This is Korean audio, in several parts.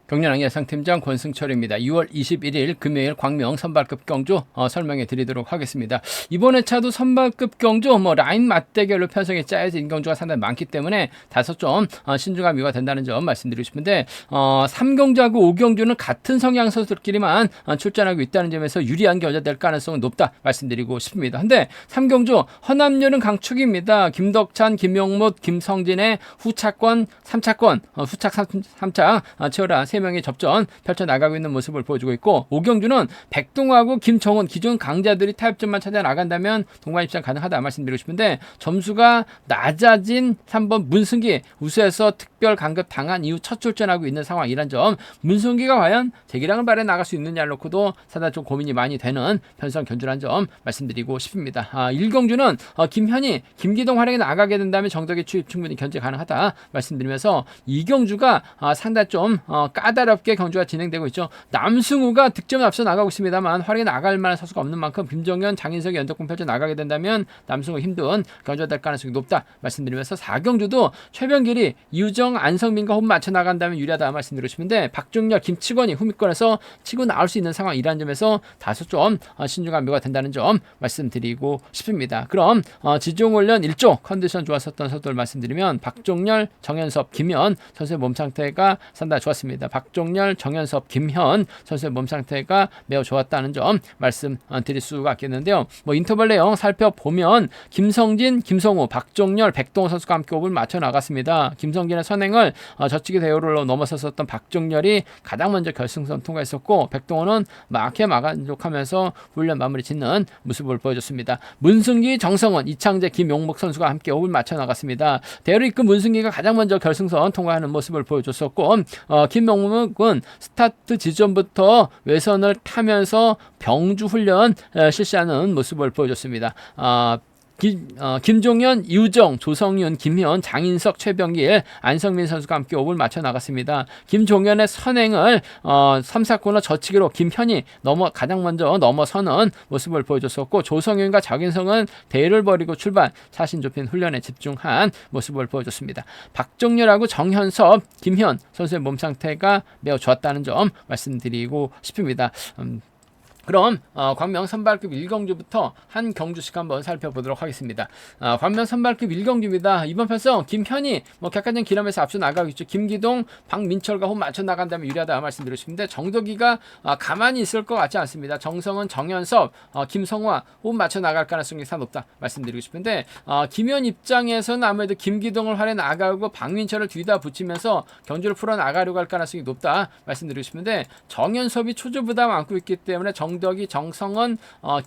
경련왕 예상팀장 권승철입니다. 2월 21일 금요일 광명 선발급 경주 설명해 드리도록 하겠습니다. 이번 회차도 선발급 경주 라인 맞대결로 편성이 짜여진 인경주가 상당히 많기 때문에 다소 좀 신중함이 요구된다는 점 말씀드리고 싶은데 3경주하고 5경주는 같은 성향 선수들끼리만 출전하고 있다는 점에서 유리한 경주가 될 가능성은 높다 말씀드리고 싶습니다. 근데 3경주 허남률은 강축입니다. 김덕찬, 김용못, 김성진의 후차권, 3차권, 후착 3차 치열한 3명의 접전 펼쳐나가고 있는 모습을 보여주고 있고, 5경주는 백동하고 김정훈 기존 강자들이 타협점만 찾아 나간다면 동반 입장 가능하다 말씀드리고 싶은데, 점수가 낮아진 3번 문승기 우수에서 특별 강급 당한 이후 첫 출전하고 있는 상황이란 점, 문승기가 과연 재기량을 발휘해 나갈 수 있느냐를 놓고도 상당히 좀 고민이 많이 되는 편성 견주란 점 말씀드리고 싶습니다. 1경주는 김현희, 김기동 활약에 나가게 된다면 정덕의 추입 충분히 견제 가능하다 말씀드리면서, 2경주가 상당히 좀 까다롭게 경주가 진행되고 있죠. 남승우가 득점에 앞서 나가고 있습니다만 활약에 나갈 만한 선수가 없는 만큼 김정현, 장인석이 연속공 펼쳐 나가게 된다면 남승우 힘든 경주가 될 가능성이 높다 말씀드리면서, 4경주도 최병길이 이우정, 안성민과 호흡 맞춰 나간다면 유리하다 말씀드리고 싶은데, 박종렬, 김치권이 후미권에서 치고 나올 수 있는 상황이라는 점에서 다소 좀 신중한 묘가 된다는 점 말씀드리고 싶습니다. 그럼 지종훈련 1조 컨디션 좋았었던 선수들 말씀드리면, 박종렬, 정현섭, 김현 선수의 몸 상태가 상당히 좋았습니다. 박종렬, 정현섭, 김현 선수의 몸 상태가 매우 좋았다는 점 말씀드릴 수가 있겠는데요. 인터벌 내용 살펴보면 김성진, 김성우, 박종렬, 백동호 선수가 함께 호흡을 맞춰 나갔습니다. 김성진의 선행을 저치기 대우로 넘어섰었던 박종렬이 가장 먼저 결승선 통과했었고, 백동호는 만족하면서 훈련 마무리 짓는 모습을 보여줬습니다. 문승기, 정성원, 이창재, 김용목 선수가 함께 호흡을 맞춰 나갔습니다. 대우를 이끈 문승기가 가장 먼저 결승선 통과하는 모습을 보여줬었고, 김용목은 스타트 지점부터 외선을 타면서 병주 훈련 실시하는 모습을 보여줬습니다. 김종현, 이우정, 조성윤, 김현, 장인석, 최병길, 안성민 선수가 함께 호흡을 맞춰 나갔습니다. 김종현의 선행을 3, 4코너 저치기로 김현이 가장 먼저 넘어서는 모습을 보여줬었고, 조성윤과 장인석은 대를 벌이고 출발, 자신 좁힌 훈련에 집중한 모습을 보여줬습니다. 박종렬하고 정현섭, 김현 선수의 몸 상태가 매우 좋았다는 점 말씀드리고 싶습니다. 그럼 광명 선발급 1경주부터 한 경주씩 한번 살펴보도록 하겠습니다. 광명 선발급 1경주입니다. 이번 편성 김현이 객관적 기념에서 앞서 나가고 있죠. 김기동, 박민철과 호흡 맞춰 나간다면 유리하다 말씀드리고 싶은데, 정덕이가 가만히 있을 것 같지 않습니다. 정성은, 정현섭, 김성화 호흡 맞춰 나갈 가능성이 상당히 높다 말씀드리고 싶은데, 김현 입장에서는 아무래도 김기동을 활에 나가고 박민철을 뒤다 붙이면서 경주를 풀어 나가려고 할 가능성이 높다 말씀드리고 싶은데, 정현섭이 초조 부담 안고 있기 때문에 정덕이, 정성은,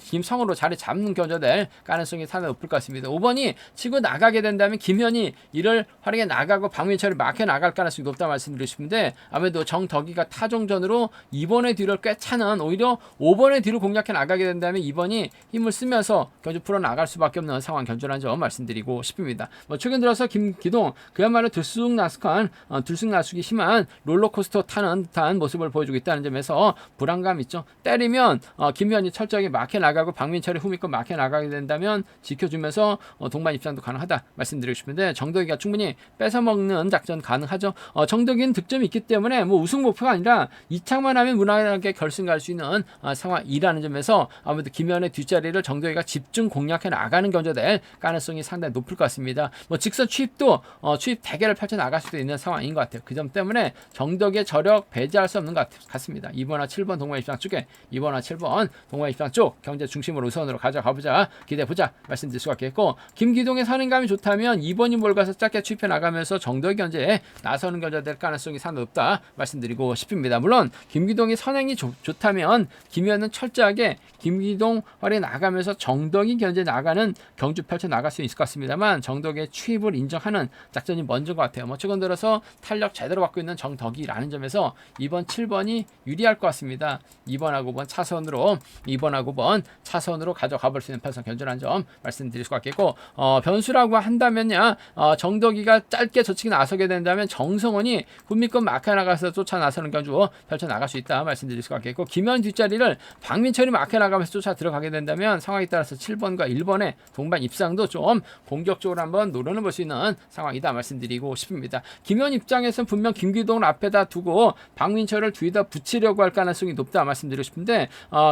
김성으로 자리 잡는 견저될 가능성이 상당히 높을 것 같습니다. 5번이 치고 나가게 된다면 김현이 이를 활용해 나가고 박민철을 막혀 나갈 가능성이 높다 말씀드리고 싶은데, 아무래도 정덕이가 타종전으로 2번의 뒤를 꽤 차는, 오히려 5번의 뒤를 공략해 나가게 된다면 2번이 힘을 쓰면서 경주 풀어 나갈 수밖에 없는 상황 견주라는 점 말씀드리고 싶습니다. 최근 들어서 김기동 그야말로 들쑥날쑥이 심한 롤러코스터 타는 듯한 모습을 보여주고 있다는 점에서 불안감 있죠. 때리면 김현이 철저하게 막혀 나가고 박민철이 후미권 막혀 나가게 된다면 지켜주면서 동반 입장도 가능하다 말씀드리고 싶은데, 정덕이가 충분히 뺏어먹는 작전 가능하죠. 정덕이는 득점이 있기 때문에 우승 목표가 아니라 2차만 하면 무난하게 결승 갈 수 있는 상황이라는 점에서 아무래도 김현의 뒷자리를 정덕이가 집중 공략해 나가는 견저될 가능성이 상당히 높을 것 같습니다. 직선 추입도 추입 대결을 펼쳐 나갈 수도 있는 상황인 것 같아요. 그 점 때문에 정덕의 저력 배제할 수 없는 것 같습니다. 2번과 7번 동반 입장 쪽에 2번과 7번 동반 입장 쪽 경제 중심으로 우선으로 가져가보자, 기대해보자 말씀드릴 수가 있겠고, 김기동의 선행감이 좋다면 2번이 몰가서 짧게 추입해 나가면서 정덕 견제에 나서는 견제 될 가능성이 상당히 높다 말씀드리고 싶습니다. 물론 김기동이 선행이 좋다면 김현은 철저하게 김기동 활에 나가면서 정덕이 견제 나가는 경주 펼쳐 나갈 수 있을 것 같습니다만, 정덕의 추입을 인정하는 작전이 먼저인 것 같아요. 최근 들어서 탄력 제대로 받고 있는 정덕이라는 점에서 2번, 7번이 유리할 것 같습니다. 2번하고 5번 차선 차선으로 2번하고 9번 차선으로 가져가 볼 수 있는 편성 견주라는 점 말씀드릴 수가 있겠고, 변수라고 한다면요, 정덕이가 짧게 저치기 나서게 된다면 정성원이 군미권 마크에 나가서 쫓아 나서는 견주 펼쳐 나갈 수 있다 말씀드릴 수가 있겠고, 김현 뒷자리를 박민철이 마크에 나가면서 쫓아 들어가게 된다면 상황에 따라서 7번과 1번의 동반 입상도 좀 공격적으로 한번 노려는 볼 수 있는 상황이다 말씀드리고 싶습니다. 김현 입장에서는 분명 김기동을 앞에다 두고 박민철을 뒤에다 붙이려고 할 가능성이 높다 말씀드리고 싶은데,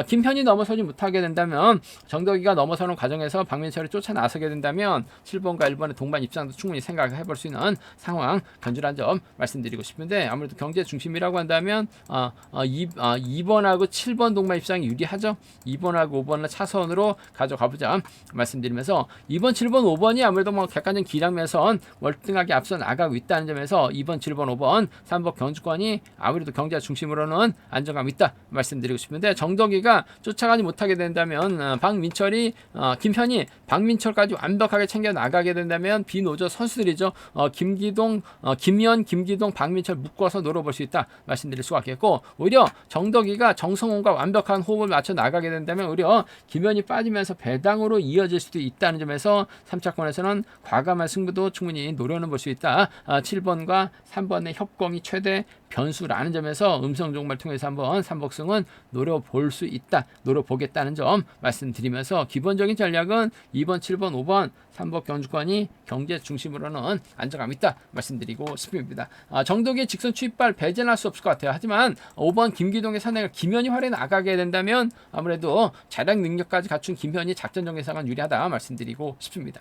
김현이 넘어서지 못하게 된다면 정덕이가 넘어서는 과정에서 박민철이 쫓아 나서게 된다면 7번과 1번의 동반 입상도 충분히 생각해 볼 수 있는 상황 견주란 점 말씀드리고 싶은데, 아무래도 경제 중심이라고 한다면 2번하고 7번 동반 입상이 유리하죠. 2번하고 5번을 차선으로 가져가보자 말씀드리면서, 2번, 7번, 5번이 아무래도 뭐 객관적인 기량면선 월등하게 앞서 나가고 있다는 점에서 2번, 7번, 5번 3번 경주권이 아무래도 경제 중심으로는 안정감 있다 말씀드리고 싶은데, 정덕이가 쫓아가지 못하게 된다면 박민철이 김현이 박민철까지 완벽하게 챙겨 나가게 된다면 비노조 선수들이죠. 김기동, 김현, 김기동, 박민철 묶어서 노려볼 수 있다 말씀드릴 수가 있겠고, 오히려 정덕이가 정성훈과 완벽한 호흡을 맞춰 나가게 된다면 오히려 김현이 빠지면서 배당으로 이어질 수도 있다는 점에서 3차권에서는 과감한 승부도 충분히 노려는 볼 수 있다. 7번과 3번의 협공이 최대 변수라는 점에서 음성 종말 통해서 한번 삼복승은 노려볼 수 있다, 노려보겠다는 점 말씀드리면서, 기본적인 전략은 2번, 7번, 5번 3번 경주권이 경제 중심으로는 안정감 있다 말씀드리고 싶습니다. 정덕의 직선 추입발 배제할 수 없을 것 같아요. 하지만 5번 김기동의 선행을 김현이 활에 나가게 된다면 아무래도 자력 능력까지 갖춘 김현이 작전적 예상은 유리하다 말씀드리고 싶습니다.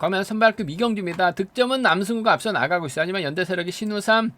그러면 선발급 이경주입니다. 득점은 남승우가 앞서 나가고 있어요. 하지만 연대세력이 신우삼,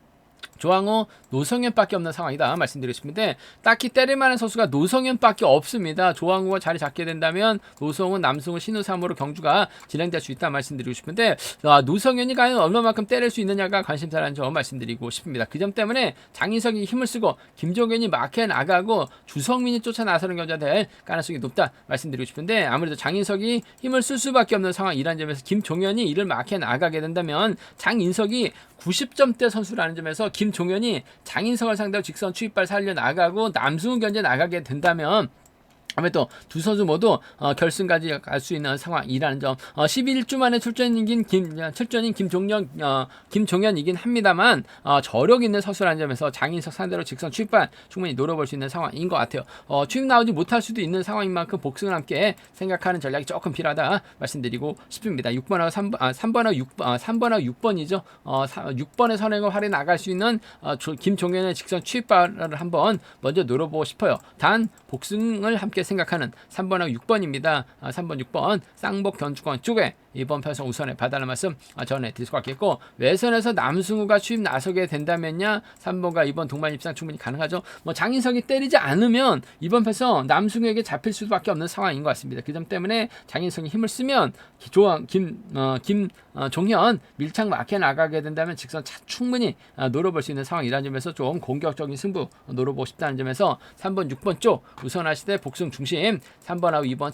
조항우, 노성현밖에 없는 상황이다 말씀드리고 싶은데, 딱히 때릴만한 선수가 노성현밖에 없습니다. 조항우가 자리 잡게 된다면 노성훈, 남승우, 신우삼으로 경주가 진행될 수 있다 말씀드리고 싶은데, 노성현이 과연 얼마만큼 때릴 수 있느냐가 관심사라는 점 말씀드리고 싶습니다. 그 점 때문에 장인석이 힘을 쓰고 김종현이 마크에 나가고 주성민이 쫓아 나서는 경주가 될 가능성이 높다 말씀드리고 싶은데, 아무래도 장인석이 힘을 쓸 수밖에 없는 상황이라는 점에서 김종현이 이를 마크에 나가게 된다면 장인석이 90점대 선수라는 점에서 김종현이 장인석을 상대로 직선 추입발 살려 나가고 남승우 견제 나가게 된다면 아무래도 두 선수 모두 결승까지 갈 수 있는 상황이라는 점. 11주 만에 출전인 김종현이긴 합니다만 저력 있는 선수라는 점에서 장인석 상대로 직선 추입발 충분히 노려볼 수 있는 상황인 것 같아요. 추입 나오지 못할 수도 있는 상황인 만큼 복승을 함께 생각하는 전략이 조금 필요하다 말씀드리고 싶습니다. 6번하고 3번하고 6번이죠. 6번의 선행을 활에 나갈 수 있는 김종현의 직선 추입발을 한번 먼저 노려보고 싶어요. 단 복승을 함께 생각하는 3번하고 6번입니다. 3번, 6번 쌍복 견주권 쪽에 이번 편성 우선에 봐달라는 말씀 전해드릴 수가 있겠고, 외선에서 남승우가 추입 나서게 된다면야 3번과 2번 동반 입상 충분히 가능하죠. 장인석이 때리지 않으면 이번 편성 남승우에게 잡힐 수밖에 없는 상황인 것 같습니다. 그 점 때문에 장인석이 힘을 쓰면 종현 밀착 마크에 나가게 된다면 직선 충분히 노려볼 수 있는 상황이라는 점에서 좀 공격적인 승부 노려보고 싶다는 점에서 3번, 6번 쪽 우선하시되 복승 중심 3번하고 2번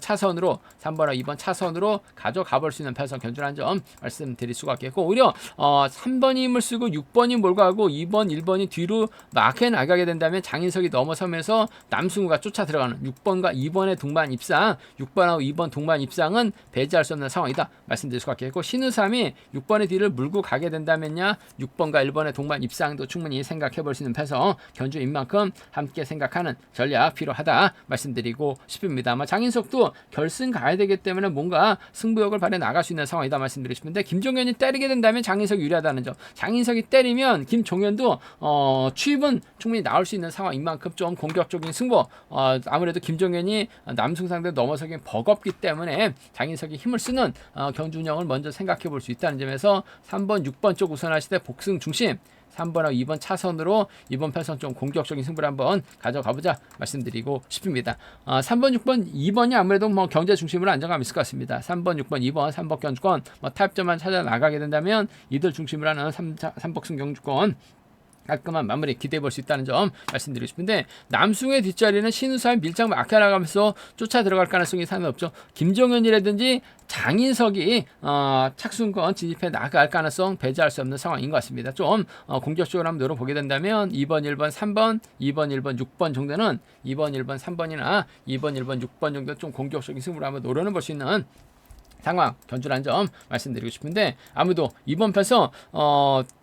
차선으로 가져가 볼 수 있는 편성 견주라는 점 말씀드릴 수가 있겠고, 오히려 3번이 힘을 쓰고 6번이 몰고 가고 2번, 1번이 뒤로 마크에 나가게 된다면 장인석이 넘어서면서 남승우가 쫓아 들어가는 6번과 2번의 동반 입상, 6번하고 2번 동반 입상은 배제할 수 없는 상황이다 말씀드릴 수가 있겠고, 신우삼이 6번의 뒤를 물고 가게 된다면야 6번과 1번의 동반 입상도 충분히 생각해 볼 수 있는 편성 견주인 만큼 함께 생각하는 전략 필요하다 말씀드리고 싶습니다. 아마 장인석도 결승 가야 되기 때문에 뭔가 승부욕을 발휘해 나갈 수 있는 상황이다 말씀드리고 싶은데, 김종현이 때리게 된다면 장인석이 유리하다는 점. 장인석이 때리면 김종현도 추입은 충분히 나올 수 있는 상황인 만큼 좀 공격적인 승부, 아무래도 김종현이 남승 상대 넘어서기 버겁기 때문에 장인석이 힘을 쓰는 경주 운영을 먼저 생각해 볼 수 있다는 점에서 3번, 6번 쪽 우선하시되 복승 중심 3번하고 2번 차선으로 이번 편성 좀 공격적인 승부를 한번 가져가보자 말씀드리고 싶습니다. 3번, 6번, 2번이 아무래도 경제 중심으로 안정감 있을 것 같습니다. 3번, 6번, 2번, 3번 경주권 타협점만 찾아 나가게 된다면 이들 중심으로 하는 3복승 경주권 깔끔한 마무리 기대해 볼 수 있다는 점 말씀드리고 싶은데, 남승우의 뒷자리는 신우사의 밀착 막혀나가면서 쫓아 들어갈 가능성이 상당히 없죠. 김종현이라든지 장인석이 착순권 진입해 나갈 가능성 배제할 수 없는 상황인 것 같습니다. 좀 공격적으로 한번 노려보게 된다면 2번, 1번, 3번, 2번, 1번, 6번 정도는 2번, 1번, 3번이나 2번, 1번, 6번 정도 좀 공격적인 승부를 한번 노려는 볼 수 있는 상황 견주란 점 말씀드리고 싶은데, 아무도 이번 편에서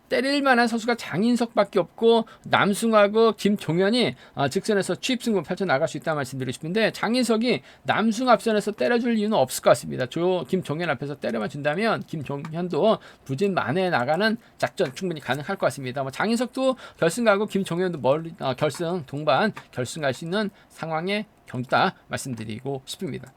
때릴 만한 선수가 장인석밖에 없고 남승하고 김종현이 직선에서 취입승부 펼쳐나갈 수 있다는 말씀드리고 싶은데, 장인석이 남승 앞선에서 때려줄 이유는 없을 것 같습니다. 김종현 앞에서 때려만 준다면 김종현도 부진 만회해 나가는 작전 충분히 가능할 것 같습니다. 장인석도 결승 가고 김종현도 결승 동반 결승 갈 수 있는 상황의 경주다 말씀드리고 싶습니다.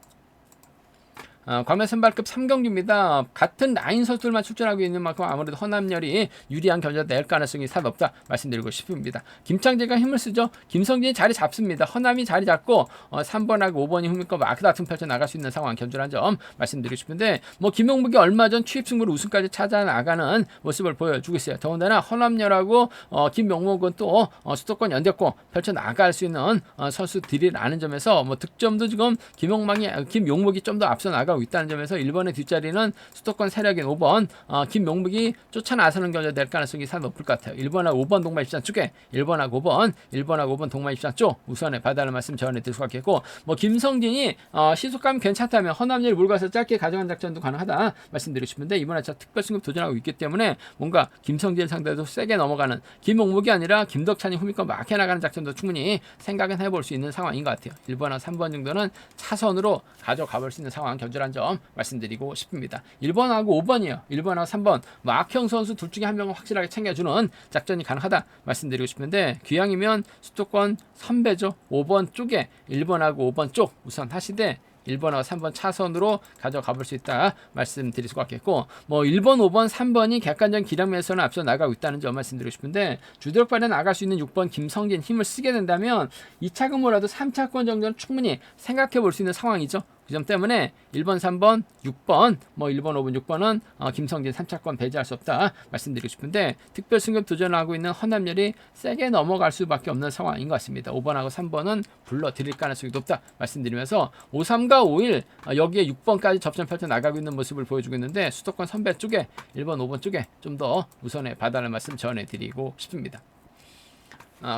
광면 선발급 3경기입니다. 같은 라인 선수들만 출전하고 있는 만큼 아무래도 허남열이 유리한 견제가 낼 가능성이 사 높다 말씀드리고 싶습니다. 김창재가 힘을 쓰죠. 김성진이 자리 잡습니다. 허남이 자리 잡고 3번하고 5번이 후미권 마크 다툼 펼쳐 나갈 수 있는 상황 견주란 점 말씀드리고 싶은데, 김용묵이 얼마 전 취입승부로 우승까지 찾아 나가는 모습을 보여주고 있어요. 더군다나 허남열하고 김용묵은 또 수도권 연대권 펼쳐 나갈 수 있는 선수들이라는 점에서 득점도 지금 김용묵이 좀 더 앞서 나가 있다는 점에서 1번의 뒷자리는 수도권 세력인 5번 김용묵이 쫓아 나서는 견제 될 가능성이 상당히 높을 것 같아요. 1번하고 5번 동반 입장 쪽에 1번하고 5번 동반 입장 쪽 우선에 봐달라는 말씀 전해드릴 수 있겠고, 김성진이 시속감이 괜찮다면 허남열이 몰가서 짧게 가져간 작전도 가능하다 말씀드리고 싶은데, 이번에 특별 승급 도전하고 있기 때문에 뭔가 김성진 상대도 세게 넘어가는 김용묵이 아니라 김덕찬이 후미권 막혀 나가는 작전도 충분히 생각은 해볼 수 있는 상황인 것 같아요. 1번하고 3번 정도는 차선으로 가져가 볼 수 있는 상황 견주란 점 말씀드리고 싶습니다. 1번하고 5번이요. 1번하고 3번 악형 선수 둘 중에 한 명을 확실하게 챙겨주는 작전이 가능하다 말씀드리고 싶은데, 귀향이면 수도권 선배죠. 5번 쪽에 1번하고 5번 쪽 우선 하시되 1번하고 3번 차선으로 가져가 볼 수 있다 말씀드릴 수가 있겠고, 1번, 5번, 3번이 객관적인 기량에서는 앞서 나가고 있다는 점 말씀드리고 싶은데, 주도력발에 나갈 수 있는 6번 김성진 힘을 쓰게 된다면 2차 근무라도 3차권 정도는 충분히 생각해 볼 수 있는 상황이죠. 그 점 때문에 1번, 3번, 6번, 1번, 5번, 6번은 김성진 3차권 배제할 수 없다 말씀드리고 싶은데, 특별 승급 도전하고 있는 허남열이 세게 넘어갈 수밖에 없는 상황인 것 같습니다. 5번하고 3번은 불러드릴 가능성이 높다 말씀드리면서 5, 3과 5일 여기에 6번까지 접전 펼쳐 나가고 있는 모습을 보여주고 있는데, 수도권 선배 쪽에 1번, 5번 쪽에 좀 더 우선에 봐달라는 말씀 전해드리고 싶습니다.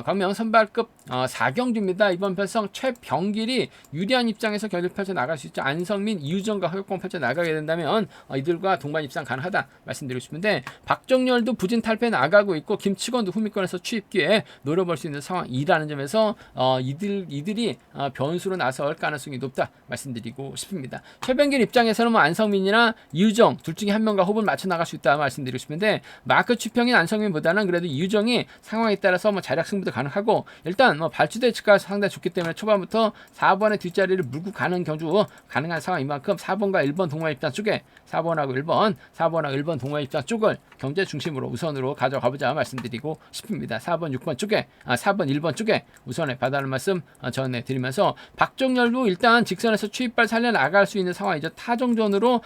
광명 선발급 4경주입니다. 이번 편성 최병길이 유리한 입장에서 견제 펼쳐 나갈 수 있죠. 안성민, 이유정과 허격공 펼쳐 나가게 된다면 이들과 동반 입상 가능하다 말씀드리고 싶은데, 박정열도 부진 탈패 나가고 있고 김치건도 후미권에서 취입 기회 노려볼 수 있는 상황이라는 점에서 이들이 변수로 나설 가능성이 높다 말씀드리고 싶습니다. 최병길 입장에서는 안성민이나 이유정 둘 중에 한 명과 호흡을 맞춰 나갈 수 있다 말씀드리고 싶은데, 마크 취평인 안성민보다는 그래도 이유정이 상황에 따라서 자력 승부도 가능하고, 일단 발주대 측가 상당히 좋기 때문에 초반부터 4번의 뒷자리를 물고 가는 경주 가능한 상황인 만큼 4번과 1번 동반 입장 쪽에 4번하고 1번 동반 입장 쪽을 경제 중심으로 우선으로 가져가 보자 말씀드리고 싶습니다. 4번, 6번 쪽에 4번, 1번 쪽에 우선에 봐달라는 말씀 전해드리면서, 박정열도 일단 직선에서 취입발 살려 나갈 수 있는 상황이죠. 타종전으로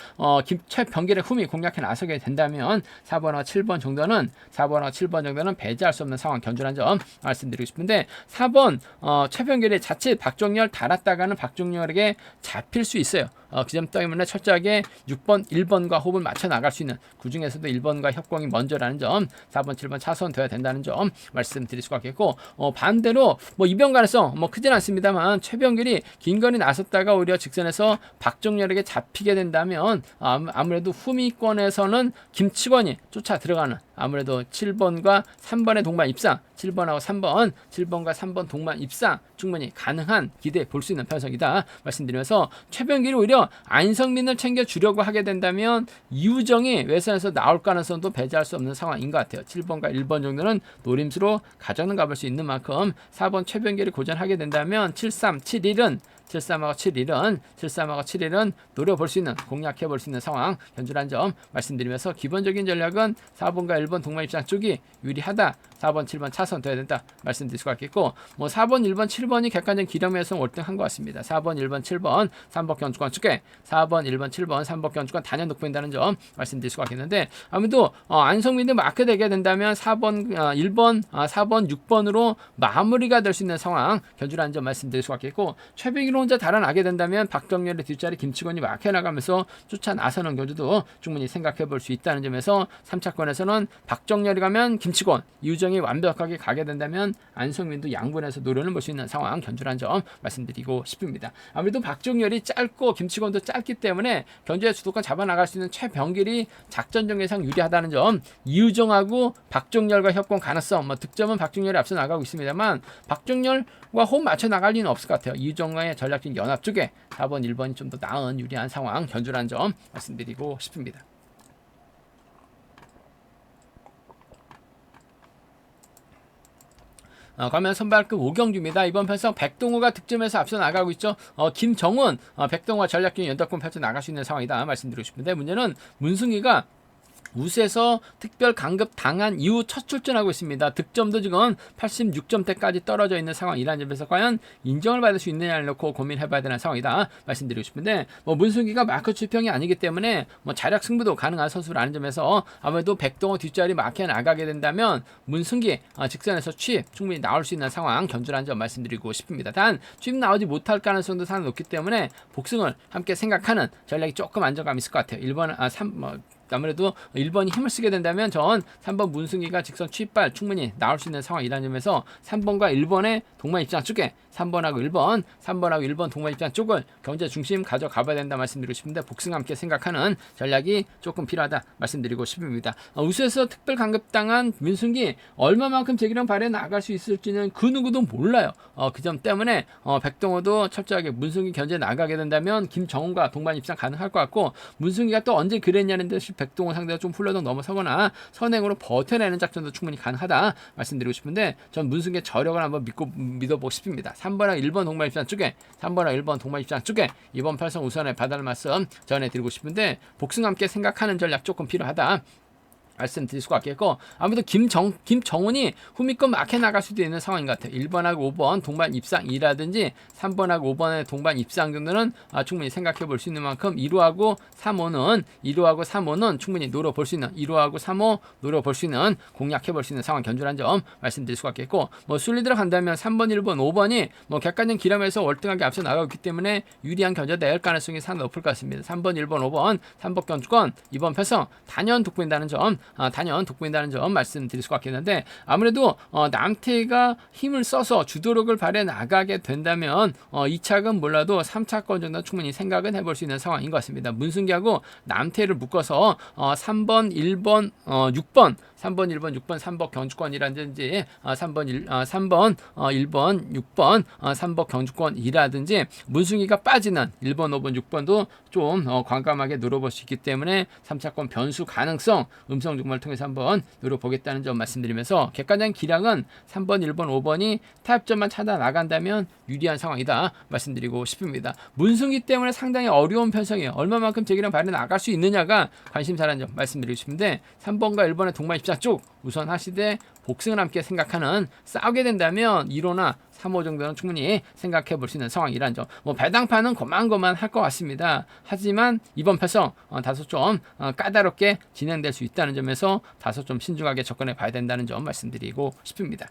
최병길의 흠이 공략해 나서게 된다면 4번과 7번 정도는 배제할 수 없는 상황 견주란 점 말씀드리고 싶은데, 4번 최병길의 자칫 박정열 달았다가는 박정열에게 잡힐 수 있어요. 그 점 때문에 철저하게 6번, 1번과 호흡을 맞춰 나갈 수 있는, 그 중에서도 1번과 협공이 먼저라는 점, 4번, 7번 차선 돼야 된다는 점 말씀드릴 수가 있겠고, 반대로 이변 가능성 크진 않습니다만 최병길이 긴 거리 나섰다가 오히려 직선에서 박정열에게 잡히게 된다면 아무래도 후미권에서는 김치권이 쫓아 들어가는, 아무래도 7번과 3번의 동반 입상, 7번과 3번 동반 입상 충분히 가능한 기대 볼 수 있는 편성이다 말씀드리면서, 최병길이 오히려 안성민을 챙겨주려고 하게 된다면 이우정이 외선에서 나올 가능성도 배제할 수 없는 상황인 것 같아요. 7번과 1번 정도는 노림수로 가져는 가볼 수 있는 만큼 4번 최병길이 고전하게 된다면 7, 3, 7, 1은 73하고 71은 노려볼 수 있는, 공략해 볼 수 있는 상황 견주란 점 말씀드리면서 기본적인 전략은 4번과 1번 동반 입장 쪽이 유리하다. 4번, 7번 차선 돼야 된다 말씀드릴 수가 있겠고, 뭐 4번, 1번, 7번이 객관적인 기량에서 월등한 것 같습니다. 4번, 1번, 7번 3번 견주권 쪽에 4번, 1번, 7번 3번 견주권 단연 돋보인다는 점 말씀드릴 수가 있겠는데, 아무래도 안성민이 마크 되게 된다면 4번, 1번, 4번, 6번으로 마무리가 될 수 있는 상황 견주라는 점 말씀드릴 수가 있겠고, 최백이로 혼자 달아나게 된다면 박정렬의 뒷자리 김치곤이 막혀 나가면서 쫓아 나서는 견주도 충분히 생각해 볼 수 있다는 점에서 3차권에서는 박정렬이 가면 김치곤, 이우정이 완벽하게 가게 된다면 안성민도 양분해서 노려는 볼 수 있는 상황 견주라는 점 말씀드리고 싶습니다. 아무래도 박정렬이 짧고 김치곤도 짧기 때문에 견주의 주도권 잡아 나갈 수 있는 최병길이 작전 전개상 유리하다는 점, 이우정하고 박정렬과 협공 가능성, 뭐 득점은 박정렬이 앞서 나가고 있습니다만 박정렬과 호흡 맞춰 나갈 리는 없을 것 같아요. 이우정과의 전략적인 연합 쪽에 4번, 1번이 좀 더 나은 유리한 상황 견주라는 점 말씀드리고 싶습니다. 그러면 선발급 오경주입니다. 이번 편성 백동호가 득점에서 앞서 나가고 있죠. 김정훈, 백동호가 전략적인 연합권 펼쳐 나갈 수 있는 상황이다 말씀드리고 싶은데, 문제는 문승희가 우수에서 특별 강급 당한 이후 첫 출전하고 있습니다. 득점도 지금 86점대까지 떨어져 있는 상황이라는 점에서 과연 인정을 받을 수 있느냐를 놓고 고민해봐야 되는 상황이다 말씀드리고 싶은데, 뭐 문승기가 마크 출평이 아니기 때문에 뭐 자력 승부도 가능한 선수라는 점에서 아무래도 백동호 뒷자리 막혀 나가게 된다면 문승기 직선에서 취입 충분히 나올 수 있는 상황 견주라는 점 말씀드리고 싶습니다. 단 취입 나오지 못할 가능성도 상당히 높기 때문에 복승을 함께 생각하는 전략이 조금 안정감이 있을 것 같아요. 1번, 3, 아무래도 1번이 힘을 쓰게 된다면 전 3번 문승기가 직선 취입발 충분히 나올 수 있는 상황이라는 점에서 3번과 1번의 동반 입장 쪽에 3번하고 1번 동반 입장 쪽을 경제 중심 가져가봐야 된다 말씀드리고 싶은데, 복승 함께 생각하는 전략이 조금 필요하다 말씀드리고 싶습니다. 우수에서 특별 강급당한 문승기 얼마만큼 재기량 발휘해 나갈 수 있을지는 그 누구도 몰라요. 그 점 때문에 백동호도 철저하게 문승기 견제 나가게 된다면 김정훈과 동반 입장 가능할 것 같고, 문승기가 또 언제 그랬냐는 듯이 백동호 상대가 좀 훌러덩 넘어서거나 선행으로 버텨내는 작전도 충분히 가능하다 말씀드리고 싶은데, 전 문승기의 저력을 한번 믿어보고 싶습니다. 3번하고 1번 동반 입장 쪽에 3번하고 1번 동반 입장 쪽에 이번 팔성 우선의 바다를 말씀 전해드리고 싶은데, 복승 함께 생각하는 전략 조금 필요하다 말씀드릴 수가 있겠고, 아무래도 김정훈이 후미권 막혀 나갈 수도 있는 상황인 것 같아요. 1번하고 5번 동반 입상이라든지 3번하고 5번의 동반 입상 정도는 충분히 생각해 볼 수 있는 만큼 1호하고 3호는 충분히 노려볼 수 있는 1호하고 3호 노려볼 수 있는, 공략해 볼 수 있는 상황 견주란 점 말씀드릴 수가 있겠고, 뭐 순리 들어간다면 3번, 1번, 5번이 뭐 객관적인 기량에서 월등하게 앞서 나가고 있기 때문에 유리한 견제가 될 가능성이 상당히 높을 것 같습니다. 3번, 1번, 5번 3번 견주권 이번 편성 단연 돋보인다는 점 말씀드릴 수가 있겠는데, 아무래도 남태희가 힘을 써서 주도력을 발휘해 나가게 된다면 2차건 몰라도 3차건 정도 충분히 생각은 해볼 수 있는 상황인 것 같습니다. 문승기하고 남태희를 묶어서 3번, 1번, 6번 3번, 1번, 6번 3번 경주권이라든지 3번, 1번, 6번 3번 경주권이라든지, 문승기가 빠지는 1번, 5번, 6번도 좀 과감하게 노려볼 수 있기 때문에 3차권 변수 가능성 음성 정보를 통해서 한번 노려보겠다는 점 말씀드리면서, 객관적인 기량은 3번, 1번, 5번이 타협점만 찾아 나간다면 유리한 상황이다 말씀드리고 싶습니다. 문승기 때문에 상당히 어려운 편성이에요. 얼마만큼 재기량 발휘 나갈 수 있느냐가 관심사라는 점 말씀드리고 싶은데, 3번과 1번의 동반 입장 쪽 우선 하시되 복승을 함께 생각하는, 싸우게 된다면 1호나 3호 정도는 충분히 생각해 볼 수 있는 상황이라는 점, 뭐 배당판은 고만고만 할 것 같습니다. 하지만 이번 편성 다소 좀 까다롭게 진행될 수 있다는 점에서 다소 좀 신중하게 접근해 봐야 된다는 점 말씀드리고 싶습니다.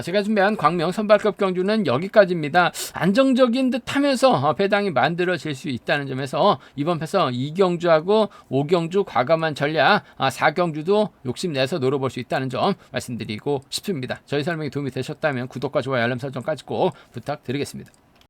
제가 준비한 광명 선발급 경주는 여기까지입니다. 안정적인 듯 하면서 배당이 만들어질 수 있다는 점에서 이번 편성 2경주하고 5경주 과감한 전략, 4경주도 욕심내서 노려볼 수 있다는 점 말씀드리고 싶습니다. 저희 설명이 도움이 되셨다면 구독과 좋아요, 알람 설정까지 꼭 부탁드리겠습니다.